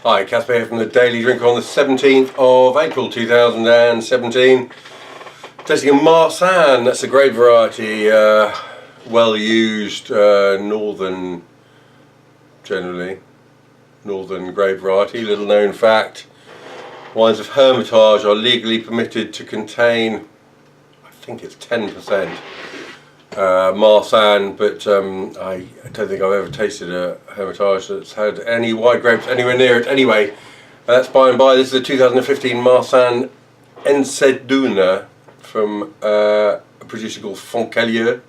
Hi, Caspar here from the Daily Drinker on the 17th of April 2017. Tasting a Marsanne, that's a grape variety, well used, northern grape variety. Little known fact, wines of Hermitage are legally permitted to contain, I think it's 10% Marsanne, but I don't think I've ever tasted a Hermitage that's had any white grapes anywhere near it. Anyway, that's by and by. This is a 2015 Marsanne Enseduna from a producer called Foncalieu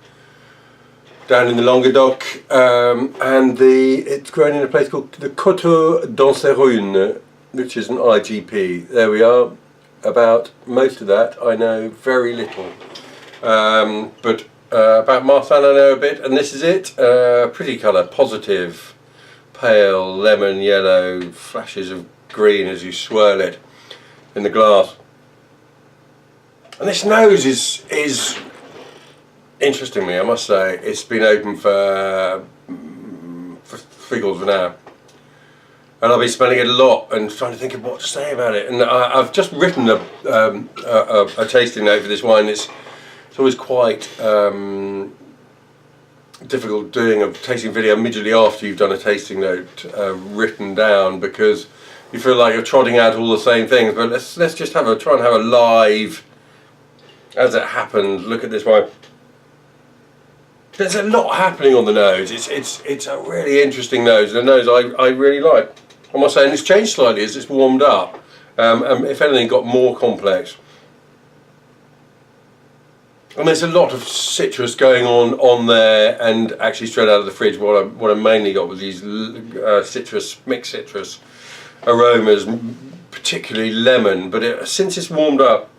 down in the Languedoc, and it's grown in a place called the Coteau d'Enseduna, which is an IGP. There we are. About most of that I know very little, but about Marsanne I know a bit, and this is it. Pretty colour, positive, pale, lemon, yellow, flashes of green as you swirl it in the glass. And this nose is interestingly, I must say, it's been open for 3/4 of an hour. And I've been smelling it a lot and trying to think of what to say about it. And I've just written a tasting note for this wine. It's always quite difficult doing a tasting video immediately after you've done a tasting note written down, because you feel like you're trotting out all the same things. But let's just try and have a live, as it happened, look at this wine. There's a lot happening on the nose. It's a really interesting nose. The nose I really like, I must say, and it's changed slightly as it's warmed up. And if anything, got more complex. And there's a lot of citrus going on there, and actually straight out of the fridge, what I mainly got was these mixed citrus aromas, particularly lemon. But since it's warmed up,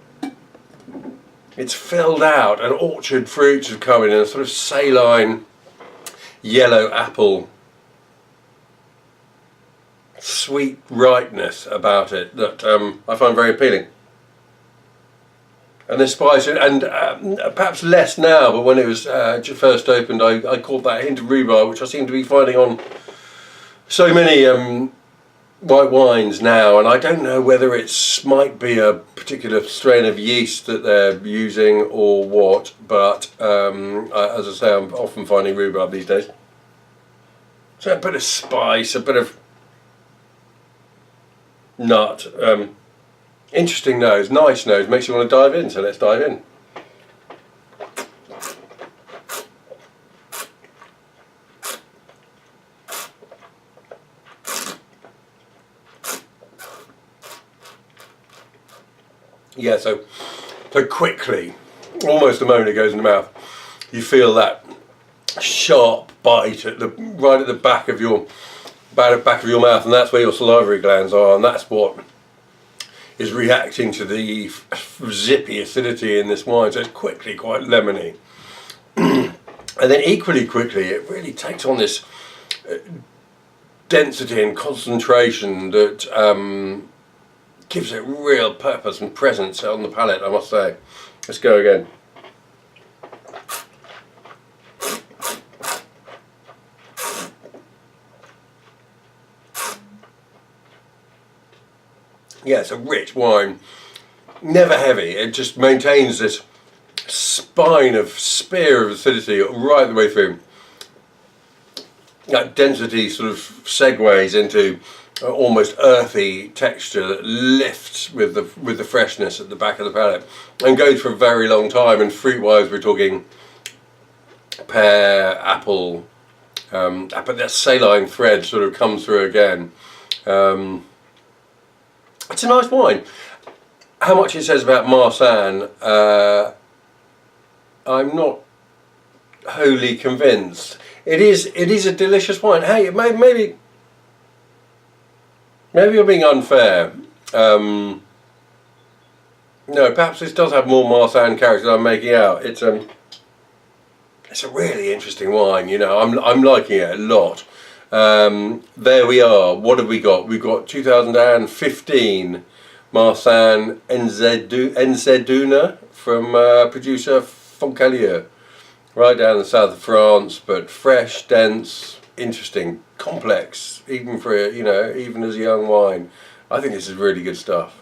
it's filled out, and orchard fruits have come in, and a sort of saline yellow apple sweet ripeness about it that I find very appealing. And the spice, and perhaps less now, but when it was first opened, I caught that hint of rhubarb, which I seem to be finding on so many white wines now. And I don't know whether it might be a particular strain of yeast that they're using or what, but as I say, I'm often finding rhubarb these days. So a bit of spice, a bit of nut. Interesting nose, nice nose, makes you want to dive in, so let's dive in. Yeah, so quickly, almost the moment it goes in the mouth, you feel that sharp bite right at the back of your mouth, and that's where your salivary glands are, and that's what is reacting to the zippy acidity in this wine. So it's quickly quite lemony, and then equally quickly it really takes on this density and concentration that gives it real purpose and presence on the palate, I must say. Let's go again. Yeah, it's a rich wine, never heavy. It just maintains this spear of acidity right the way through. That density sort of segues into almost earthy texture that lifts with the freshness at the back of the palate and goes for a very long time. And fruit-wise, we're talking pear, apple, but that saline thread sort of comes through again. It's a nice wine. How much it says about Marsanne, I'm not wholly convinced. It is a delicious wine. Hey, maybe you're being unfair. No, perhaps this does have more Marsanne character than I'm making out. It's a really interesting wine. You know, I'm liking it a lot. There we are. What have we got? We've got 2015 Marsanne Enseduna from producer Foncalieu, right down in the south of France, but fresh, dense, interesting, complex, even for, you know, even as a young wine. I think this is really good stuff.